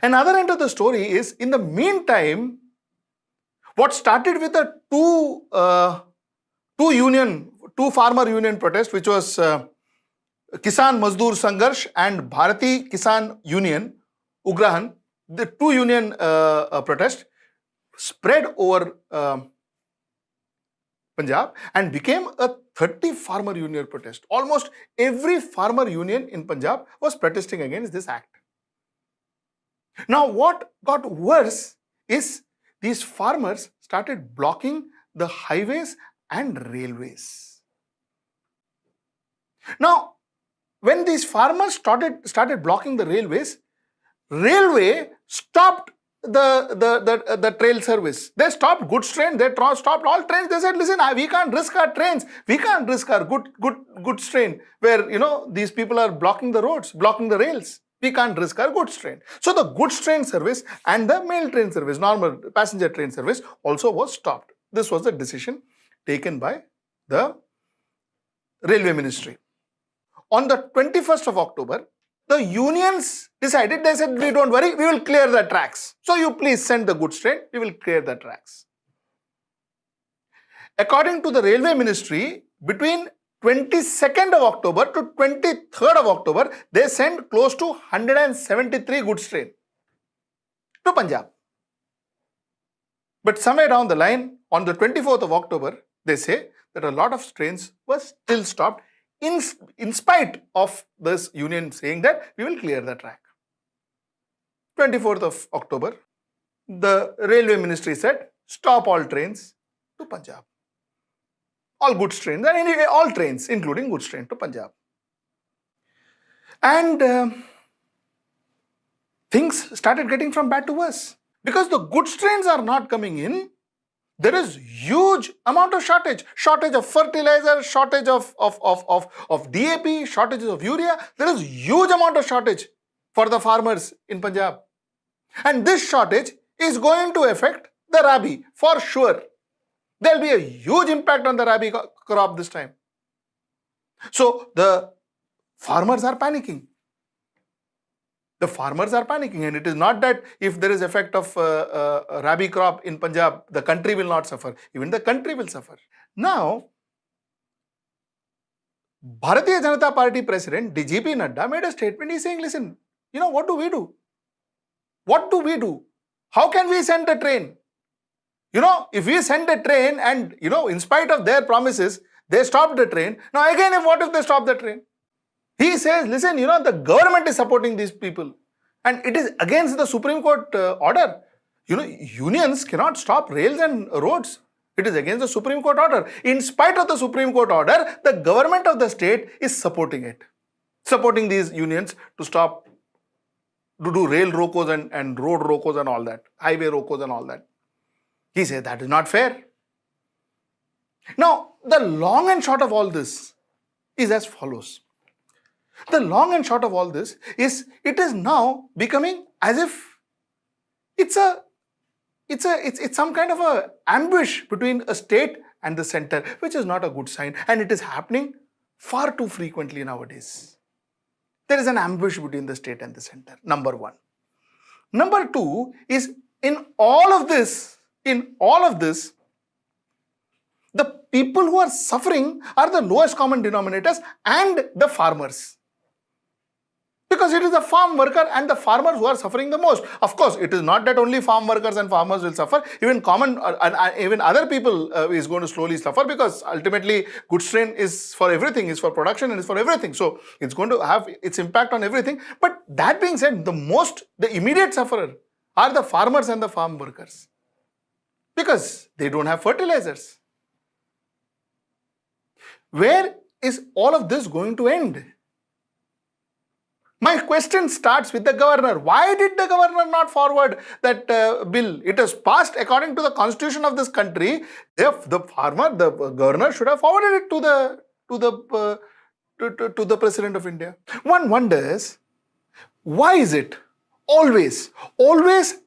Another end of the story is, in the meantime, What started with a two farmer union protest, which was Kisan Mazdoor Sangharsh and Bharati Kisan Union, Ugrahan, the two union protest spread over Punjab and became a 30 farmer union protest. Almost every farmer union in Punjab was protesting against this act. Now, what got worse is these farmers started blocking the highways and railways. Now, when these farmers started blocking the railways, railway stopped the trail service. They stopped goods train, they stopped all trains. They said, listen, we can't risk our trains, we can't risk our goods train where these people are blocking the roads, blocking the rails. We can't risk our goods train. So the goods train service and the mail train service, normal passenger train service, also was stopped. This was a decision taken by the Railway Ministry. On the 21st of October, the unions decided, they said, we don't worry, we will clear the tracks. So you please send the goods train, we will clear the tracks. According to the Railway Ministry, between 22nd of October to 23rd of October, they sent close to 173 goods train to Punjab. But somewhere down the line, on the 24th of October, they say that a lot of trains were still stopped in spite of this union saying that we will clear the track. 24th of October, the Railway Ministry said, stop all trains to Punjab. All goods trains, and anyway, all trains, including goods train to Punjab. And things started getting from bad to worse. Because the goods trains are not coming in, there is huge amount of shortage of fertilizer, shortage of DAP, shortages of urea. There is huge amount of shortage for the farmers in Punjab. And this shortage is going to affect the Rabi for sure. There will be a huge impact on the Rabi crop this time. So the farmers are panicking. The farmers are panicking, and it is not that if there is effect of Rabi crop in Punjab, the country will not suffer. Even the country will suffer. Now, Bharatiya Janata Party President DGP Nadda made a statement. He's saying, listen, what do we do? What do we do? How can we send a train? If we send a train and, in spite of their promises, they stop the train. Now again, what if they stop the train? He says, listen, the government is supporting these people. And it is against the Supreme Court order. Unions cannot stop rails and roads. It is against the Supreme Court order. In spite of the Supreme Court order, the government of the state is supporting it. Supporting these unions to stop, to do rail rocos and road rocos and all that. Highway rocos and all that. He said that is not fair. Now, the long and short of all this is as follows. The long and short of all this is, it is now becoming as if it's some kind of a ambush between a state and the center, which is not a good sign, and it is happening far too frequently nowadays. There is an ambush between the state and the center, number one. Number two is, in all of this, the people who are suffering are the lowest common denominators and the farmers. Because it is the farm worker and the farmers who are suffering the most. Of course, it is not that only farm workers and farmers will suffer. Even even other people is going to slowly suffer, because ultimately goods train is for everything, is for production and is for everything. So it's going to have its impact on everything. But that being said, the immediate sufferer are the farmers and the farm workers, because they don't have fertilizers. Where is all of this going to end? My question starts with the governor. Why did the governor not forward that bill? It is passed according to the constitution of this country. If the governor should have forwarded it to the President of India. One wonders, why is it always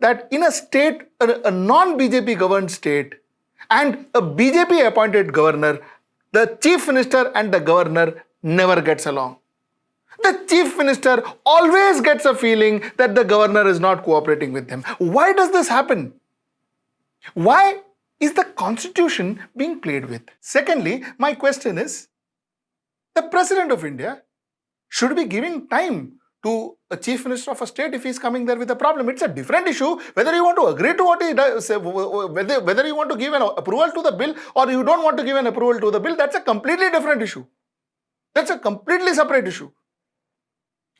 that in a state, a non-BJP governed state, and a BJP appointed governor, the chief minister and the governor never gets along? The chief minister always gets a feeling that the governor is not cooperating with him. Why does this happen? Why is the constitution being played with? Secondly, my question is, the President of India should be giving time to a chief minister of a state if he's coming there with a problem. It's a different issue whether you want to agree to what he does, whether you want to give an approval to the bill or you don't want to give an approval to the bill. That's a completely different issue. That's a completely separate issue.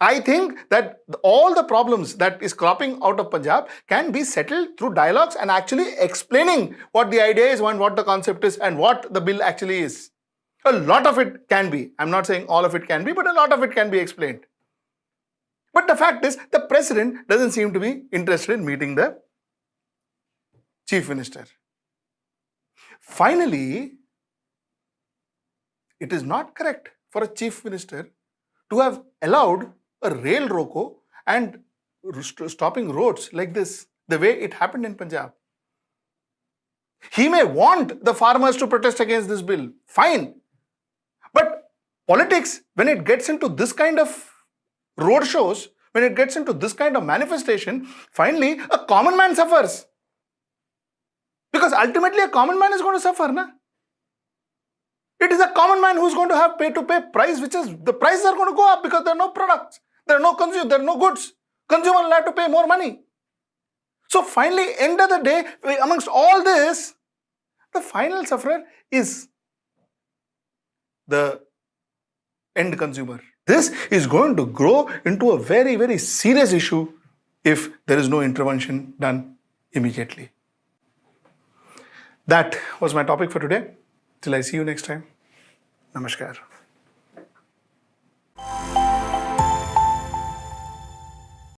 I think that all the problems that is cropping out of Punjab can be settled through dialogues and actually explaining what the idea is and what the concept is and what the bill actually is. A lot of it can be. I'm not saying all of it can be, but a lot of it can be explained. But the fact is, the president doesn't seem to be interested in meeting the chief minister. Finally, it is not correct for a chief minister to have allowed a rail roko and stopping roads like this, the way it happened in Punjab. He may want the farmers to protest against this bill. Fine. But politics, when it gets into this kind of road shows, when it gets into this kind of manifestation, finally a common man suffers. Because ultimately a common man is going to suffer, na? It is a common man who's going to have pay price, which is, the prices are going to go up because there are no products, there are no there are no goods. Consumer will have to pay more money. So finally, end of the day, amongst all this, the final sufferer is the end consumer. This is going to grow into a very, very serious issue if there is no intervention done immediately. That was my topic for today. Till I see you next time. Namaskar.